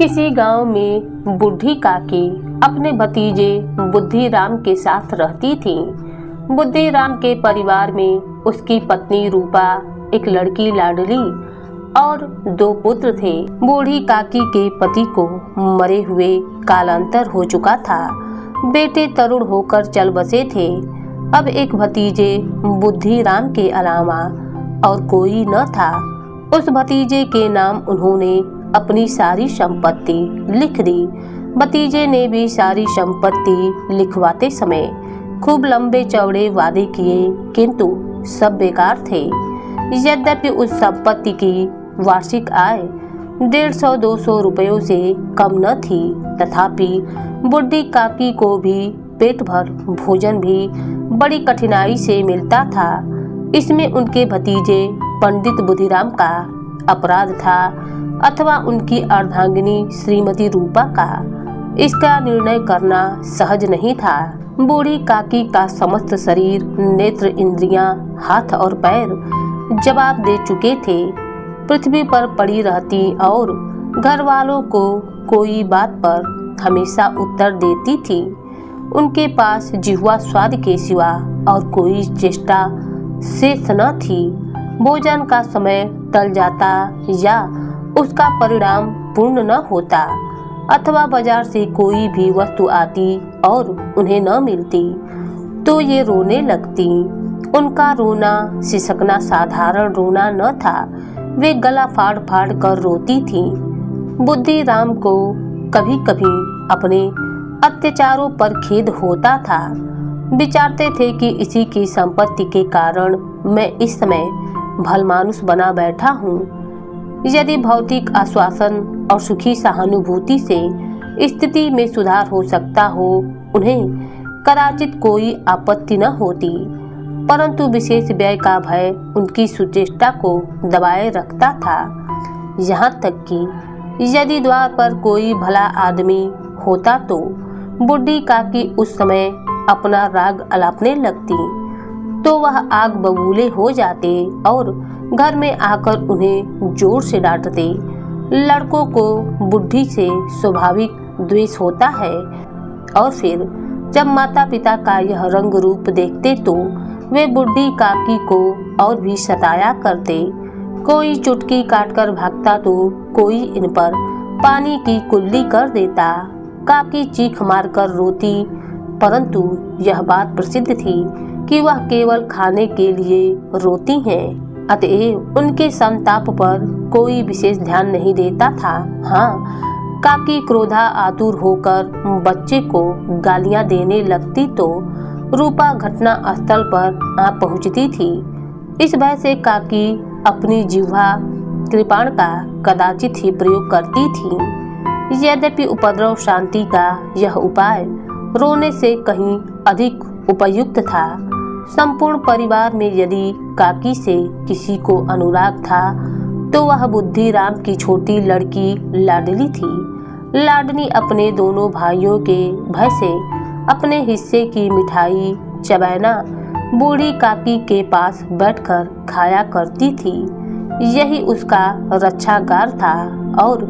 किसी गांव में बुढ़ी काकी अपने भतीजे बुद्धिराम के साथ रहती थी। बुद्धिराम के परिवार में उसकी पत्नी रूपा, एक लड़की लाडली और 2 पुत्र थे। बूढ़ी काकी के पति को मरे हुए कालांतर हो चुका था। बेटे तरुण होकर चल बसे थे। अब एक भतीजे बुद्धिराम के अलावा और कोई न था। उस भतीजे के नाम उन्होंने अपनी सारी संपत्ति लिख दी। भतीजे ने भी सारी संपत्ति लिखवाते समय खूब लंबे चौड़े वादे किए, किंतु सब बेकार थे। यद्यपि उस संपत्ति की वार्षिक आय 150-200 रुपयों से कम न थी, तथापि बुढ़ी काकी को भी पेट भर भोजन भी बड़ी कठिनाई से मिलता था। इसमें उनके भतीजे पंडित बुद्धिराम का अपराध था अथवा उनकी अर्धांगिनी श्रीमती रूपा का। इसका निर्णय करना सहज नहीं था। बूढ़ी काकी का समस्त शरीर, नेत्र, इंद्रियां, हाथ और पैर जवाब दे चुके थे। पृथ्वी पर पड़ी रहती और घर वालों को कोई बात पर हमेशा उत्तर देती थी। उनके पास जिह्वा स्वाद के सिवा और कोई चेष्टा शेष न थी। भोजन का समय टल जाता या उसका परिणाम पूर्ण न होता, अथवा बाजार से कोई भी वस्तु आती और उन्हें न मिलती तो ये रोने लगती। उनका रोना सिसकना साधारण रोना न था। वे गला फाड़ फाड़ कर रोती थी। बुद्धिराम को कभी कभी अपने अत्याचारों पर खेद होता था। विचारते थे कि इसी की संपत्ति के कारण मैं इस समय भलमानुस बना बैठा हूँ। यदि भौतिक आश्वासन और सुखी सहानुभूति से स्थिति में सुधार हो सकता हो, उन्हें कदाचित कोई आपत्ति न होती, परंतु विशेष व्यय का भय उनकी सुचेष्टा को दबाए रखता था। यहाँ तक कि यदि द्वार पर कोई भला आदमी होता तो बुढ़ी काकी उस समय अपना राग अलापने लगती, तो वह आग बबूले हो जाते और घर में आकर उन्हें जोर से डांटते। लड़कों को बुढ़ी से स्वाभाविक द्वेष होता है और फिर जब माता पिता का यह रंग रूप देखते तो वे बुढ़ी काकी को और भी सताया करते। कोई चुटकी काटकर भागता तो कोई इन पर पानी की कुल्ली कर देता। काकी चीख मारकर रोती, परंतु यह बात प्रसिद्ध थी कि वह केवल खाने के लिए रोती हैं, अतएव उनके संताप पर कोई विशेष ध्यान नहीं देता था। हाँ, काकी क्रोधा आतुर होकर बच्चे को गालियां देने लगती तो रूपा घटना स्थल पर आ पहुंचती थी। इस भय से काकी अपनी जिह्वा कृपाण का कदाचित ही प्रयोग करती थी। यद्यपि उपद्रव शांति का यह उपाय रोने से कहीं अधिक उपयुक्त था। संपूर्ण परिवार में यदि काकी से किसी को अनुराग था तो वह बुद्धिराम की छोटी लड़की लाडली थी। लाडली अपने दोनों भाइयों के भय से अपने हिस्से की मिठाई चबैना बूढ़ी काकी के पास बैठकर खाया करती थी। यही उसका रक्षागार था और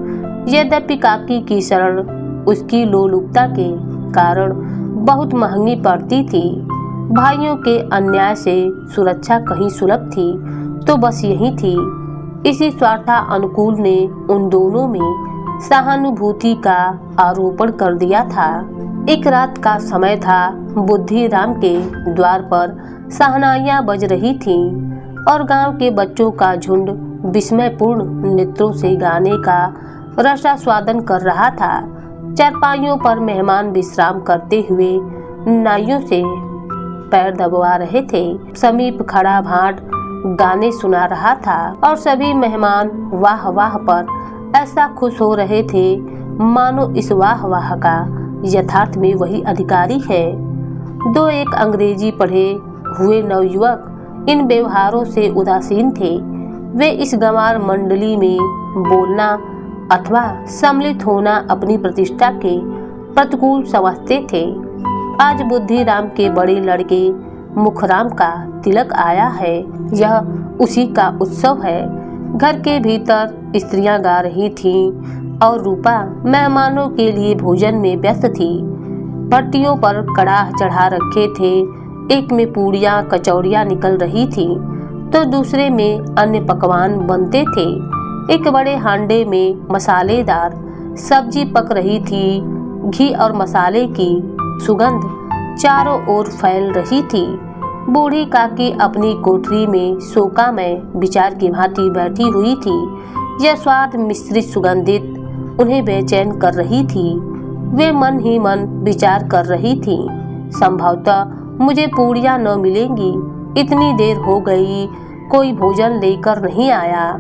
यद्यपि काकी की शरण उसकी लोलुपता के कारण बहुत महंगी पड़ती थी। भाइयों के अन्याय से सुरक्षा कहीं सुलभ थी तो बस यही थी। इसी स्वार्था अनुकूल ने उन दोनों में सहानुभूति का आरोपण कर दिया था। एक रात का समय था। बुद्धिराम के द्वार पर शहनाइयां बज रही थीं और गांव के बच्चों का झुंड विस्मयपूर्ण नेत्रों से गाने का रसास्वादन कर रहा था। चारपाइयों पर मेहमान विश्राम करते हुए नाइयों से पैर दबवा रहे थे। समीप खड़ा भाट गाने सुना रहा था और सभी मेहमान वाह वाह पर ऐसा खुश हो रहे थे मानो इस वाह वाह का यथार्थ में वही अधिकारी है। 2-1 अंग्रेजी पढ़े हुए नवयुवक इन व्यवहारों से उदासीन थे। वे इस गंवार मंडली में बोलना अथवा सम्मिलित होना अपनी प्रतिष्ठा के प्रतिकूल समझते थे। आज बुद्धिराम के बड़े लड़के मुखराम का तिलक आया है। यह उसी का उत्सव है। घर के भीतर स्त्रियां गा रही थीं और रूपा मेहमानों के लिए भोजन में व्यस्त थी। भट्टियों पर कड़ाह चढ़ा रखे थे। एक में पूड़ियाँ कचौड़ियाँ निकल रही थी तो दूसरे में अन्य पकवान बनते थे। एक बड़े हांडे में मसालेदार सब्जी पक रही थी। घी और मसाले की सुगंध चारों ओर फैल रही थी। बूढ़ी काकी अपनी कोठरी में शोका में विचार की भांति बैठी हुई थी। यह स्वाद मिश्रित सुगंधित उन्हें बेचैन कर रही थी। वे मन ही मन विचार कर रही थी, संभवतः मुझे पूड़ियाँ न मिलेंगी। इतनी देर हो गई, कोई भोजन लेकर नहीं आया।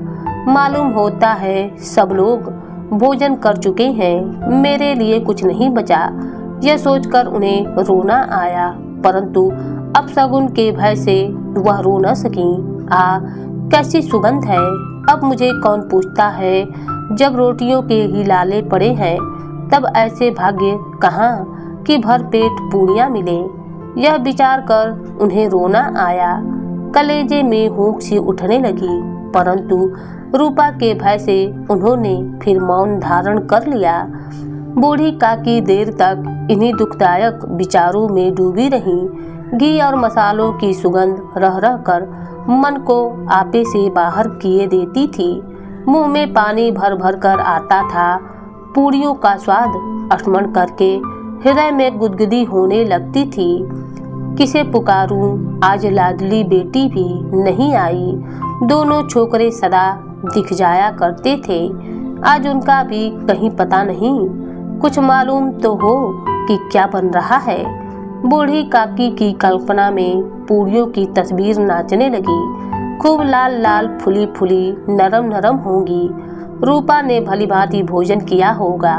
मालूम होता है सब लोग भोजन कर चुके हैं, मेरे लिए कुछ नहीं बचा। यह सोचकर उन्हें रोना आया, परंतु अपशगुन के भय से वह रो न सकी। कैसी सुगंध है, अब मुझे कौन पूछता है। जब रोटियों के ही लाले पड़े हैं तब ऐसे भाग्य कहाँ कि भर पेट पूड़ियाँ मिले। यह विचार कर उन्हें रोना आया। कलेजे में हुंक सी उठने लगी, परंतु रूपा के भय से उन्होंने फिर मौन धारण कर लिया। बूढ़ी काकी देर तक इन्हीं दुखदायक विचारों में डूबी रही। घी और मसालों की सुगंध रह रह कर मन को आपे से बाहर किए देती थी। मुंह में पानी भर भर कर आता था। पूड़ियों का स्वाद स्मरण करके हृदय में गुदगुदी होने लगती थी। किसे पुकारूं, आज लाडली बेटी भी नहीं आई। दोनों छोकरे सदा दिख जाया करते थे, आज उनका भी कहीं पता नहीं। कुछ मालूम तो हो कि क्या बन रहा है। बूढ़ी काकी की कल्पना में पूड़ियों की तस्वीर नाचने लगी। खूब लाल लाल फुली फुली नरम नरम होंगी। रूपा ने भली भांति भोजन किया होगा।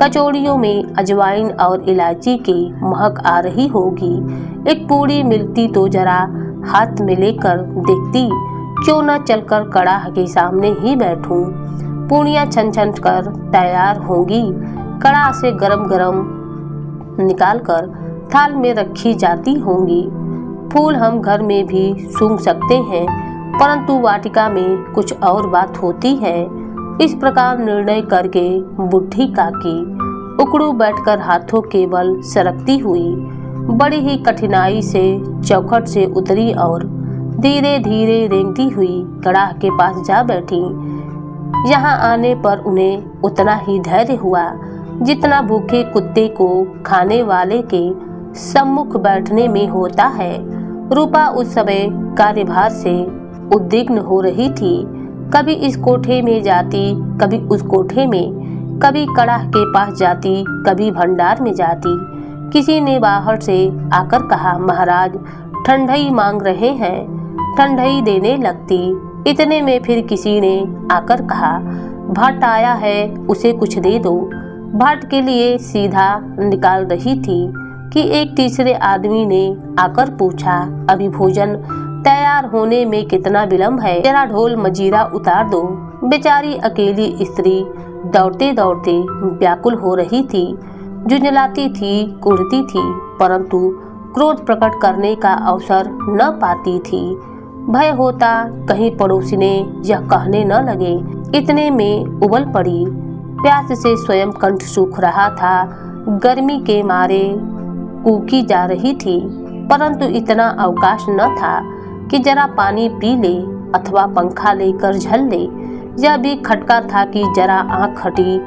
कचौड़ियों में अजवाइन और इलायची की महक आ रही होगी। एक पूड़ी मिलती तो जरा हाथ में लेकर देखती, क्यों न चलकर कड़ाह के सामने ही बैठूं। पूड़ियाँ छन छन कर तैयार होंगी। कड़ाह से गरम गरम निकालकर थाल में रखी जाती होंगी। फूल हम घर में भी सूंघ सकते हैं, परंतु वाटिका में कुछ और बात होती है। इस प्रकार निर्णय करके बूढ़ी काकी उकड़ू बैठकर हाथों के बल सरकती हुई बड़ी ही कठिनाई से चौखट से उतरी और धीरे धीरे रेंगती हुई कड़ाह के पास जा बैठी। यहाँ आने पर उन्हें उतना ही धैर्य हुआ जितना भूखे कुत्ते को खाने वाले के सम्मुख बैठने में होता है। रूपा उस समय कार्यभार से उद्विग्न हो रही थी। कभी इस कोठे में जाती, कभी उस कोठे में, कभी कड़ाह के पास जाती, कभी भंडार में जाती। किसी ने बाहर से आकर कहा, महाराज ठंडई मांग रहे हैं। ठंडई देने लगती। इतने में फिर किसी ने आकर कहा, भाट आया है, उसे कुछ दे दो। भाट के लिए सीधा निकाल रही थी कि एक तीसरे आदमी ने आकर पूछा, अभी भोजन तैयार होने में कितना विलंब है, जरा ढोल मजीरा उतार दो। बेचारी अकेली स्त्री दौड़ते दौड़ते व्याकुल हो रही थी, झुंझलाती थी, कुढ़ती थी, परंतु क्रोध प्रकट करने का अवसर न पाती थी। भय होता कहीं पड़ोसी ने यह कहने न लगे। इतने में उबल पड़ी। प्यास से स्वयं कंठ सूख रहा था। गर्मी के मारे कूकी जा रही थी, परंतु इतना अवकाश न था कि जरा पानी पी ले अथवा पंखा लेकर झल ले। यह भी खटका था कि जरा आंख हटी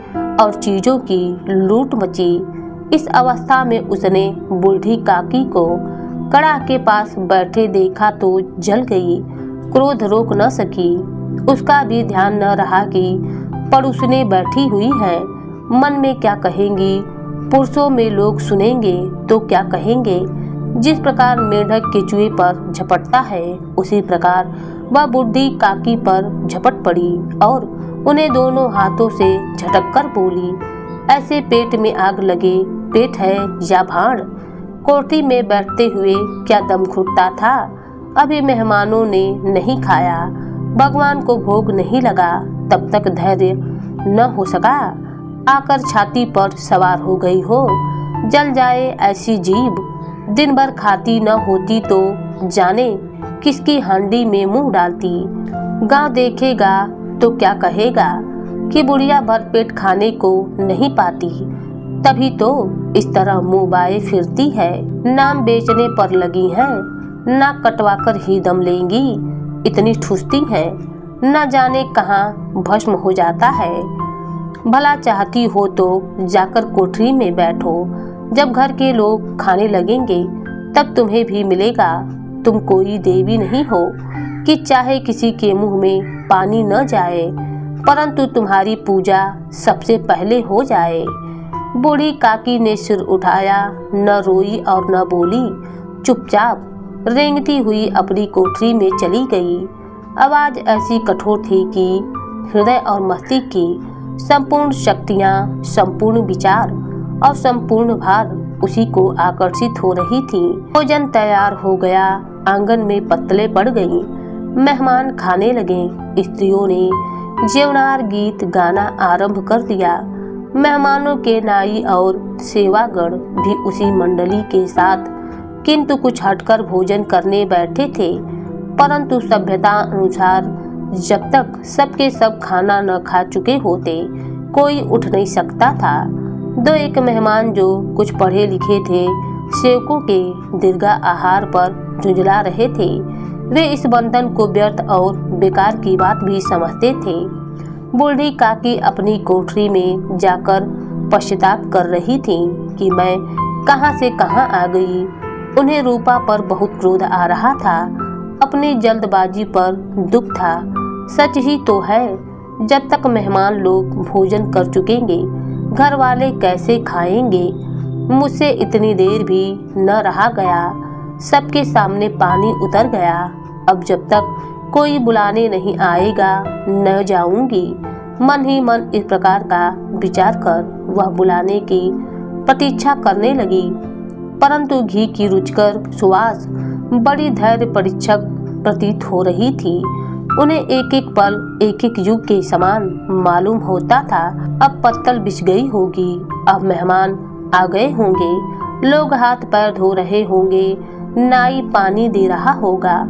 और चीजों की लूट मची। इस अवस्था में उसने बूढ़ी काकी को कड़ाह के पास बैठे देखा तो जल गई। क्रोध रोक न सकी। उसका भी ध्यान न रहा कि पड़ोसने बैठी हुई है। मन में क्या कहेंगी, पुरुषों में लोग सुनेंगे तो क्या कहेंगे। जिस प्रकार मेढक केचुए पर झपटता है, उसी प्रकार वह बूढ़ी काकी पर झपट पड़ी और उन्हें दोनों हाथों से झटक कर बोली, ऐसे पेट में आग लगे, पेट है या भाड़। कोठी में बैठते हुए क्या दम घुटता था। अभी मेहमानों ने नहीं खाया, भगवान को भोग नहीं लगा, तब तक धैर्य न हो सका। आकर छाती पर सवार हो गई हो। जल जाए ऐसी जीभ, दिन भर खाती न होती तो जाने किसकी हांडी में मुंह डालती। गांव देखेगा तो क्या कहेगा कि बुढ़िया भरपेट खाने को नहीं पाती, तभी तो इस तरह मुंह बाए फिरती है। नाम बेचने पर लगी है, नाक कटवाकर ही दम लेंगी, इतनी ठूसती है, न जाने कहाँ भस्म हो जाता है। भला चाहती हो तो जाकर कोठरी में बैठो, जब घर के लोग खाने लगेंगे तब तुम्हें भी मिलेगा। तुम कोई देवी नहीं हो कि चाहे किसी के मुंह में पानी न जाए, परंतु तुम्हारी पूजा सबसे पहले हो जाए। बूढ़ी काकी ने सिर उठाया, न रोई और न बोली, चुपचाप रेंगती हुई अपनी कोठरी में चली गई। आवाज ऐसी कठोर थी कि हृदय और मस्तिष्क की संपूर्ण शक्तियां, संपूर्ण विचार और संपूर्ण भार उसी को आकर्षित हो रही थी। भोजन तैयार हो गया, आंगन में पत्तलें पड़ गईं, मेहमान खाने लगे। स्त्रियों ने जेवनार गीत गाना आरंभ कर दिया। मेहमानों के नाई और सेवागण भी उसी मंडली के साथ किंतु कुछ हटकर भोजन करने बैठे थे, परंतु सभ्यता अनुसार जब तक सबके सब खाना न खा चुके होते कोई उठ नहीं सकता था। दो एक मेहमान जो कुछ पढ़े लिखे थे, सेवकों के दीर्घा आहार पर झुंझला रहे थे। वे इस बंधन को व्यर्थ और बेकार की बात भी समझते थे। बूढ़ी काकी अपनी कोठरी में जाकर पश्चाताप कर रही थी कि मैं कहां से कहां आ गई। उन्हें रूपा पर बहुत क्रोध आ रहा था, अपनी जल्दबाजी पर दुख था। सच ही तो है, जब तक मेहमान लोग भोजन कर चुकेंगे घर वाले कैसे खाएंगे। मुझसे इतनी देर भी न रहा गया, सबके सामने पानी उतर गया। अब जब तक कोई बुलाने नहीं आएगा न जाऊंगी। मन ही मन इस प्रकार का विचार कर वह बुलाने की प्रतीक्षा करने लगी, परंतु घी की रुचिकर सुवास बड़ी धैर्य परीक्षक प्रतीत हो रही थी। उन्हें एक एक पल एक एक युग के समान मालूम होता था। अब पत्तल बिछ गई होगी, अब मेहमान आ गए होंगे, लोग हाथ पैर धो रहे होंगे, नाई पानी दे रहा होगा।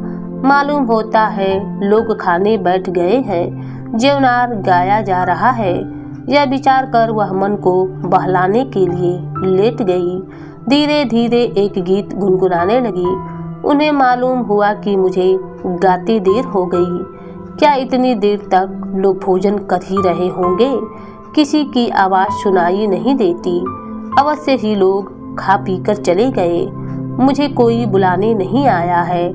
मालूम होता है लोग खाने बैठ गए हैं, जेवनार गाया जा रहा है। यह विचार कर वह मन को बहलाने के लिए लेट गई। धीरे धीरे एक गीत गुनगुनाने लगी। उन्हें मालूम हुआ कि मुझे गाते देर हो गई। क्या इतनी देर तक लोग भोजन कर ही रहे होंगे? किसी की आवाज़ सुनाई नहीं देती। अवश्य ही लोग खा पी कर चले गए। मुझे कोई बुलाने नहीं आया है।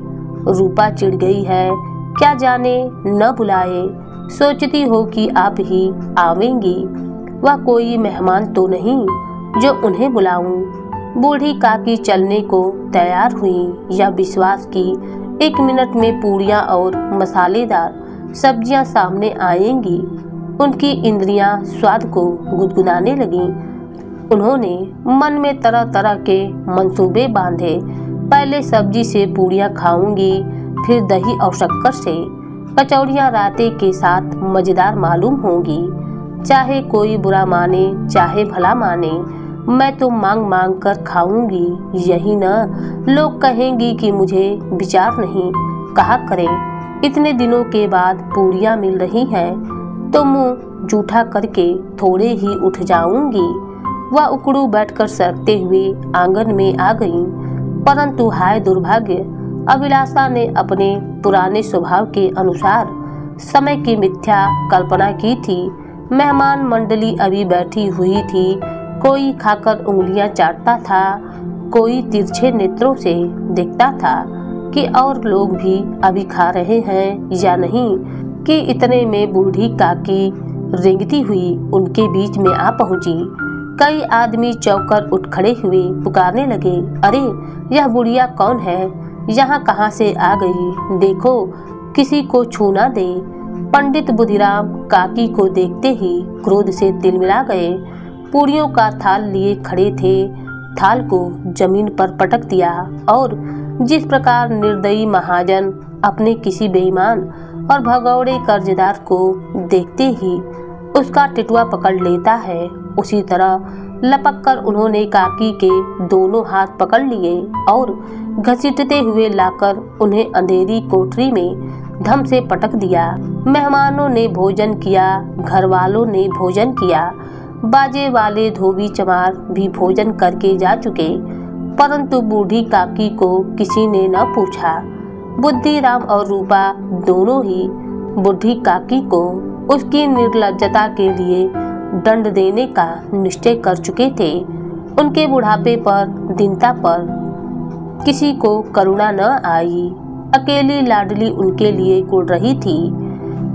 रूपा चिढ़ गई है, क्या जाने न बुलाए। सोचती हो कि आप ही आवेंगी। वह कोई मेहमान तो नहीं जो उन्हें बुलाऊं। बूढ़ी काकी चलने को तैयार हुई। यह विश्वास की 1 मिनट में पूड़ियाँ और मसालेदार सब्जियां सामने आएंगी। उनकी इंद्रियां स्वाद को गुदगुदाने लगीं। उन्होंने मन में तरह तरह के मंसूबे बांधे। पहले सब्जी से पूड़ियाँ खाऊंगी, फिर दही और शक्कर से। कचौड़ियाँ राते के साथ मज़ेदार मालूम होंगी। चाहे कोई बुरा माने चाहे भला माने, मैं तो मांग मांग कर खाऊंगी। यही न लोग कहेंगी कि मुझे विचार नहीं। कहा करें, इतने दिनों के बाद पूड़ियाँ मिल रही हैं तो मुँह जूठा करके थोड़े ही उठ जाऊंगी। वह उकड़ू बैठकर सरकते हुए आंगन में आ गईं। परंतु हाय दुर्भाग्य, अभिलाषा ने अपने पुराने स्वभाव के अनुसार समय की मिथ्या कल्पना की थी। मेहमान मंडली अभी बैठी हुई थी। कोई खाकर उंगलियां चाटता था, कोई तिरछे नेत्रों से देखता था कि और लोग भी अभी खा रहे हैं या नहीं, कि इतने में बूढ़ी काकी रेंगती हुई उनके बीच में आ पहुंची। कई आदमी चौंकर उठ खड़े हुए पुकारने लगे, अरे यह बुढ़िया कौन है? यहाँ कहाँ से आ गई? देखो किसी को छू ना दे। पंडित बुधिराम काकी को देखते ही क्रोध से तिलमिला गए। पूड़ियों का थाल लिए खड़े थे। थाल को जमीन पर पटक दिया और जिस प्रकार निर्दयी महाजन अपने किसी बेईमान और भगौड़े कर्जदार को देखते ही उसका टिटुआ पकड़ लेता है, उसी तरह लपक कर उन्होंने काकी के दोनों हाथ पकड़ लिए और घसीटते हुए लाकर उन्हें अंधेरी कोठरी में धम से पटक दिया। मेहमानों ने भोजन किया, घर वालों ने भोजन किया, बाजे वाले धोबी चमार भी भोजन करके जा चुके, परंतु बूढ़ी काकी को किसी ने न पूछा। बुद्धिराम और रूपा दोनों ही बूढ़ी काकी को उसकी निर्लज्जता के लिए दंड देने का निश्चय कर चुके थे। उनके बुढ़ापे पर, दीनता पर किसी को करुणा न आई। अकेली लाडली उनके लिए कुढ़ रही थी।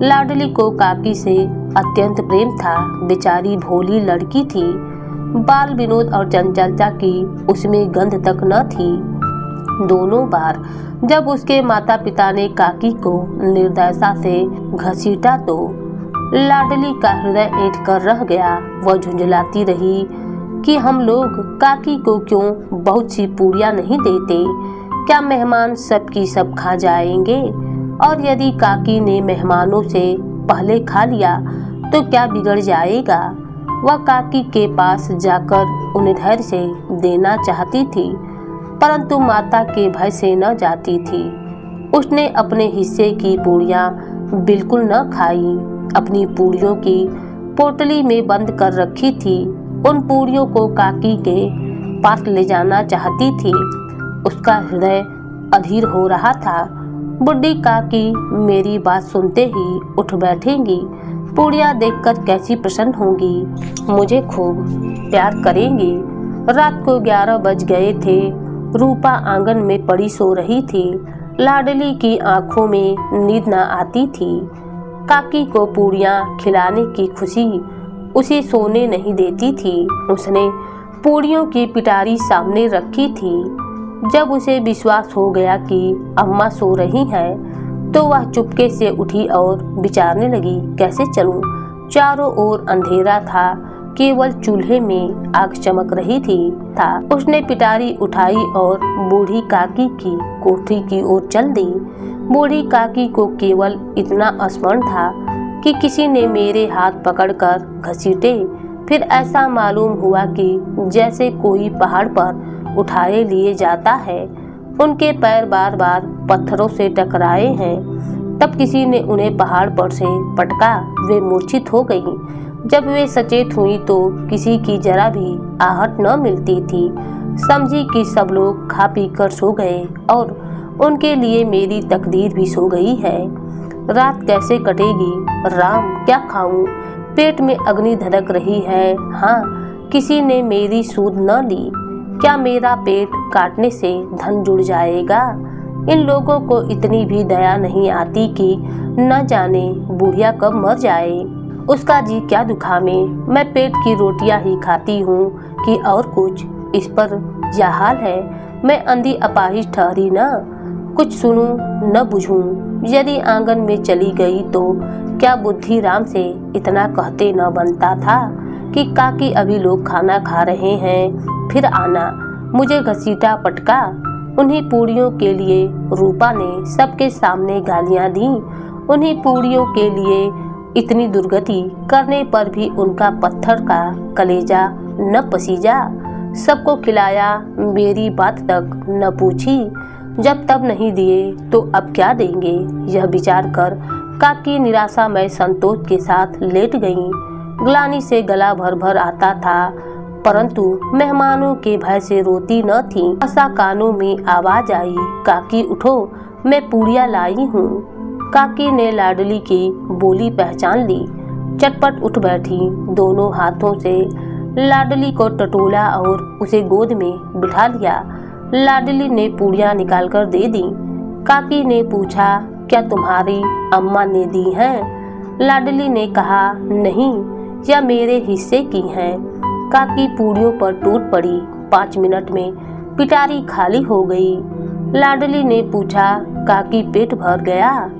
लाडली को काकी से अत्यंत प्रेम था। बेचारी भोली लड़की थी। बाल विनोद और चंचलता की उसमें गंध तक न थी। दोनों बार जब उसके माता पिता ने काकी को निर्दयता से घसीटा तो लाडली का हृदय ऐंठ कर रह गया। वह झुंझलाती रही कि हम लोग काकी को क्यों बहुत सी पूरियां नहीं देते, क्या मेहमान सब की सब खा जाएंगे, और यदि काकी ने मेहमानों से पहले खा लिया तो क्या बिगड़ जाएगा। वह काकी के पास जाकर उन्हें धैर्य से देना चाहती थी, परंतु माता के भय से न जाती थी। उसने अपने हिस्से की पूरियां बिल्कुल न खाई। अपनी पूरियों की पोटली में बंद कर रखी थी। उन पूरियों को काकी के पास ले जाना चाहती थी। उसका हृदय अधीर हो रहा था। बुढ़ी काकी मेरी बात सुनते ही उठ बैठेंगी, पूरियां देखकर कैसी प्रसन्न होंगी, मुझे खूब प्यार करेंगी। रात को 11 बज गए थे। रूपा आंगन में पड़ी सो रही थी। लाडली की आंखों में नींद न आती थी। काकी को पूरियां खिलाने की खुशी उसे सोने नहीं देती थी। उसने पूरियों की पिटारी सामने रखी थी। जब उसे विश्वास हो गया कि अम्मा सो रही हैं, तो वह चुपके से उठी और विचारने लगी, कैसे चलूं। चारों ओर अंधेरा था, केवल चूल्हे में आग चमक रही था। उसने पिटारी उठाई और बूढ़ी काकी की कोठरी की ओर चल दी। बूढ़ी काकी को केवल इतना स्मरण था कि किसी ने मेरे हाथ पकड़कर घसीटे। फिर ऐसा मालूम हुआ कि जैसे कोई पहाड़ पर उठाए लिए जाता है। उनके पैर बार बार पत्थरों से टकराए हैं। तब किसी ने उन्हें पहाड़ पर से पटका। वे मूर्छित हो गईं। जब वे सचेत हुई तो किसी की जरा भी आहट न मिलती थी। समझी कि सब लोग खा पी कर सो गए और उनके लिए मेरी तकदीर भी सो गई है। रात कैसे कटेगी, राम, क्या खाऊं, पेट में अग्नि धड़क रही है। हाँ, किसी ने मेरी सूद न ली। क्या मेरा पेट काटने से धन जुड़ जाएगा। इन लोगों को इतनी भी दया नहीं आती कि न जाने बुढ़िया कब मर जाए। उसका जी क्या दुखावे। मैं पेट की रोटियां ही खाती हूँ कि और कुछ। इस पर यह हाल है। मैं अंधी अपाहिज ठहरी न, कुछ सुनूं न बुझूं। यदि आंगन में चली गई तो क्या बुद्धिराम से इतना कहते न बनता था कि काकी अभी लोग खाना खा रहे हैं, फिर आना। मुझे घसीटा पटका। उन्हीं पूड़ियों के लिए रूपा ने सबके सामने गालियां दी। उन्हीं पूड़ियों के लिए इतनी दुर्गति करने पर भी उनका पत्थर का कलेजा न पसीजा। सबको खिलाया, मेरी बात तक न पूछी। जब तब नहीं दिए तो अब क्या देंगे, यह विचार कर काकी निराशा में संतोष के साथ लेट गईं। ग्लानि से गला भर भर आता था, परंतु मेहमानों के भय से रोती न थी। ऐसा कानों में आवाज आई, काकी उठो, मैं पूड़ियां लाई हूँ। काकी ने लाडली की बोली पहचान ली। चटपट उठ बैठी। दोनों हाथों से लाडली को टटोला और उसे गोद में बिठा लिया। लाडली ने पूड़ियां निकालकर दे दी। काकी ने पूछा, क्या तुम्हारी अम्मा ने दी हैं? लाडली ने कहा, नहीं, यह मेरे हिस्से की हैं। काकी पूड़ियों पर टूट पड़ी। 5 मिनट में पिटारी खाली हो गई। लाडली ने पूछा, काकी पेट भर गया?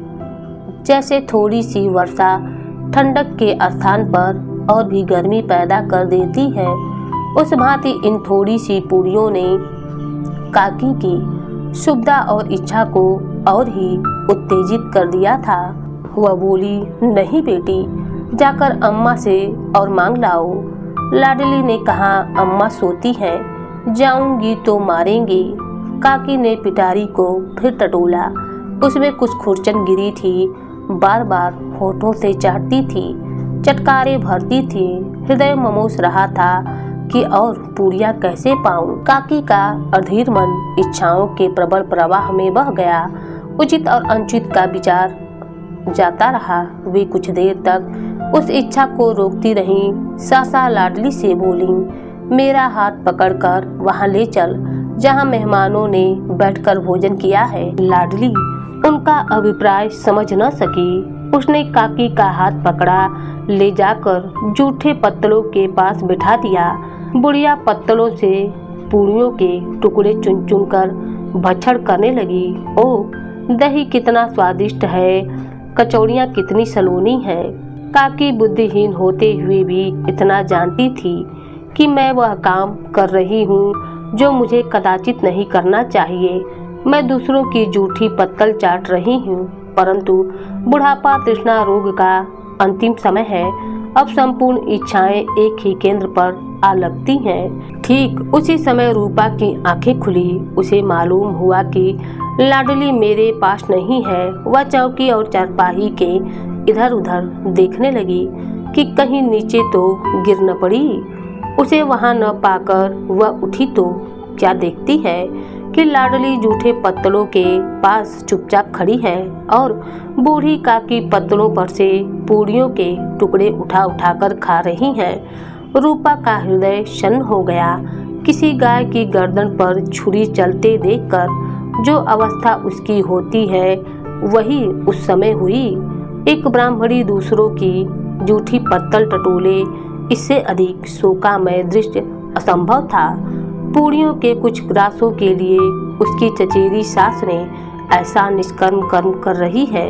जैसे थोड़ी सी वर्षा ठंडक के स्थान पर और भी गर्मी पैदा कर देती है, उस भांति इन थोड़ी सी पूड़ियों ने काकी की सुविधा और इच्छा को और ही उत्तेजित कर दिया था। वह बोली, नहीं बेटी, जाकर अम्मा से और मांग लाओ। लाडली ने कहा, अम्मा सोती हैं, जाऊंगी तो मारेंगे। काकी ने पिटारी को फिर टटोला। उसमें कुछ खुरचन गिरी थी, बार बार होठों से चाटती थी, चटकारे भरती थी। हृदय ममोस रहा था कि और पूरियां कैसे पाऊं। काकी का अधीर मन इच्छाओं के प्रबल प्रवाह में बह गया। उचित और अनुचित का विचार जाता रहा। वे कुछ देर तक उस इच्छा को रोकती रहीं। सासा लाडली से बोली, मेरा हाथ पकड़कर वहां ले चल जहां मेहमानों ने बैठकर भोजन किया है। लाडली उनका अभिप्राय समझ न सकी। उसने काकी का हाथ पकड़ा, ले जाकर जूठे पत्तलों के पास बिठा दिया। बुढ़िया पत्तलों से पूरियों के टुकड़े चुन चुन कर भक्षण करने लगी। ओ, दही कितना स्वादिष्ट है, कचौड़ियाँ कितनी सलोनी है। काकी बुद्धिहीन होते हुए भी इतना जानती थी कि मैं वह काम कर रही हूँ जो मुझे कदाचित नहीं करना चाहिए। मैं दूसरों की जूठी पत्तल चाट रही हूँ, परंतु बुढ़ापा तृष्णा रोग का अंतिम समय है। अब संपूर्ण इच्छाएं एक ही केंद्र पर आ लगती हैं। ठीक उसी समय रूपा की आंखें खुली। उसे मालूम हुआ कि लाडली मेरे पास नहीं है। वह चौकी और चारपाही के इधर उधर देखने लगी कि कहीं नीचे तो गिर न पड़ी। उसे वहां न पाकर वह उठी तो क्या देखती है कि लाडली जूठे पत्तलों के पास चुपचाप खड़ी है और बूढ़ी काकी पत्तलों पर से पूरियों के टुकड़े उठा उठाकर खा रही हैं। रूपा का हृदय शन्न हो गया। किसी गाय की गर्दन पर छुरी चलते देखकर जो अवस्था उसकी होती है वही उस समय हुई। एक ब्राह्मणी दूसरों की जूठी पत्तल टटोले, इससे अधिक शोकामय दृश्य असंभव था। पूरियों के कुछ ग्रासों के लिए उसकी चचेरी सास ने ऐसा निष्कर्म कर्म कर रही है।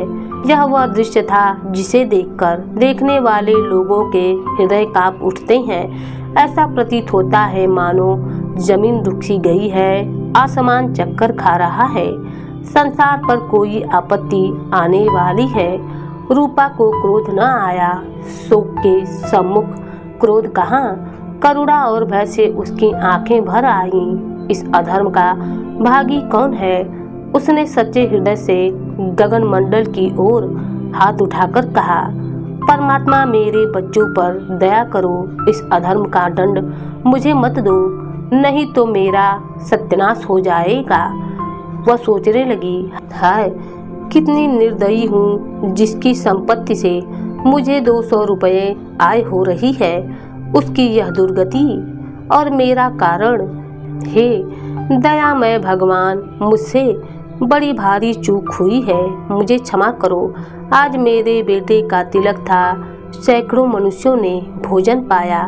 यह वह दृश्य था जिसे देखकर देखने वाले लोगों के हृदय कांप उठते हैं। ऐसा प्रतीत होता है मानो जमीन रुखी गई है, आसमान चक्कर खा रहा है, संसार पर कोई आपत्ति आने वाली है। रूपा को क्रोध न आया। शोक के सम्मुख क्रोध कहाँ, करुणा और भय से उसकी आंखें भर आईं। इस अधर्म का भागी कौन है? उसने सच्चे हृदय से गगन मंडल की ओर हाथ उठाकर कहा, परमात्मा मेरे बच्चों पर दया करो, इस अधर्म का दंड मुझे मत दो, नहीं तो मेरा सत्यानाश हो जाएगा। वह सोचने लगी, हाय कितनी निर्दयी हूँ, जिसकी संपत्ति से मुझे 200 रुपये आय हो रही है, उसकी यह दुर्गति और मेरा कारण। हे दयामय भगवान, मुझसे बड़ी भारी चूक हुई है, मुझे क्षमा करो। आज मेरे बेटे का तिलक था, सैकड़ों मनुष्यों ने भोजन पाया,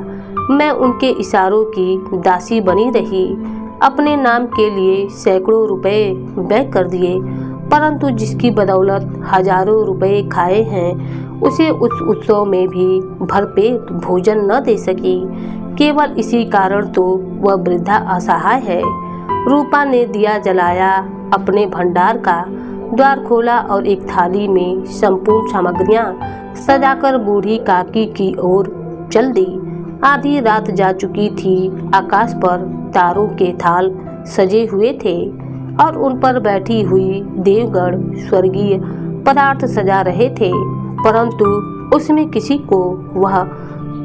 मैं उनके इशारों की दासी बनी रही, अपने नाम के लिए सैकड़ों रुपए व्यय कर दिए, परंतु जिसकी बदौलत हजारों रुपए खाए हैं उसे उस उत्सव में भी भरपेट भोजन न दे सकी। केवल इसी कारण तो वह वृद्धा असहाय है। रूपा ने दिया जलाया, अपने भंडार का द्वार खोला और एक थाली में संपूर्ण सामग्रियां सजाकर बूढ़ी काकी की ओर चल दी। आधी रात जा चुकी थी। आकाश पर तारों के थाल सजे हुए थे और उन पर बैठी हुई देवगण स्वर्गीय पदार्थ सजा रहे थे, परंतु उसमें किसी को वह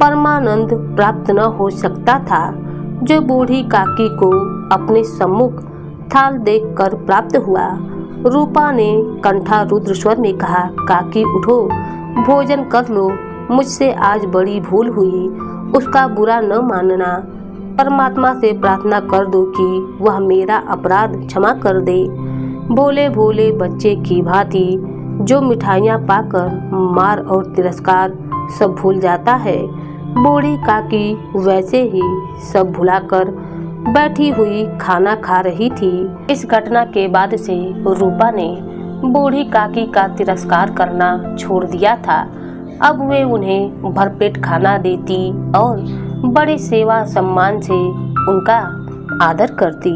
परमानंद प्राप्त न हो सकता था जो बूढ़ी काकी को अपने सम्मुख थाल देखकर प्राप्त हुआ। रूपा ने कंठारुद्र स्वर में कहा, काकी उठो, भोजन कर लो, मुझसे आज बड़ी भूल हुई, उसका बुरा न मानना। परमात्मा से प्रार्थना कर दो कि वह मेरा अपराध क्षमा कर दे। भोले भोले बच्चे की भांति जो मिठाइयाँ पाकर मार और तिरस्कार सब भूल जाता है, बूढ़ी काकी वैसे ही सब भुलाकर बैठी हुई खाना खा रही थी। इस घटना के बाद से रूपा ने बूढ़ी काकी का तिरस्कार करना छोड़ दिया था। अब वे उन्हें भरपेट खाना देती और बड़े सेवा सम्मान से उनका आदर करती।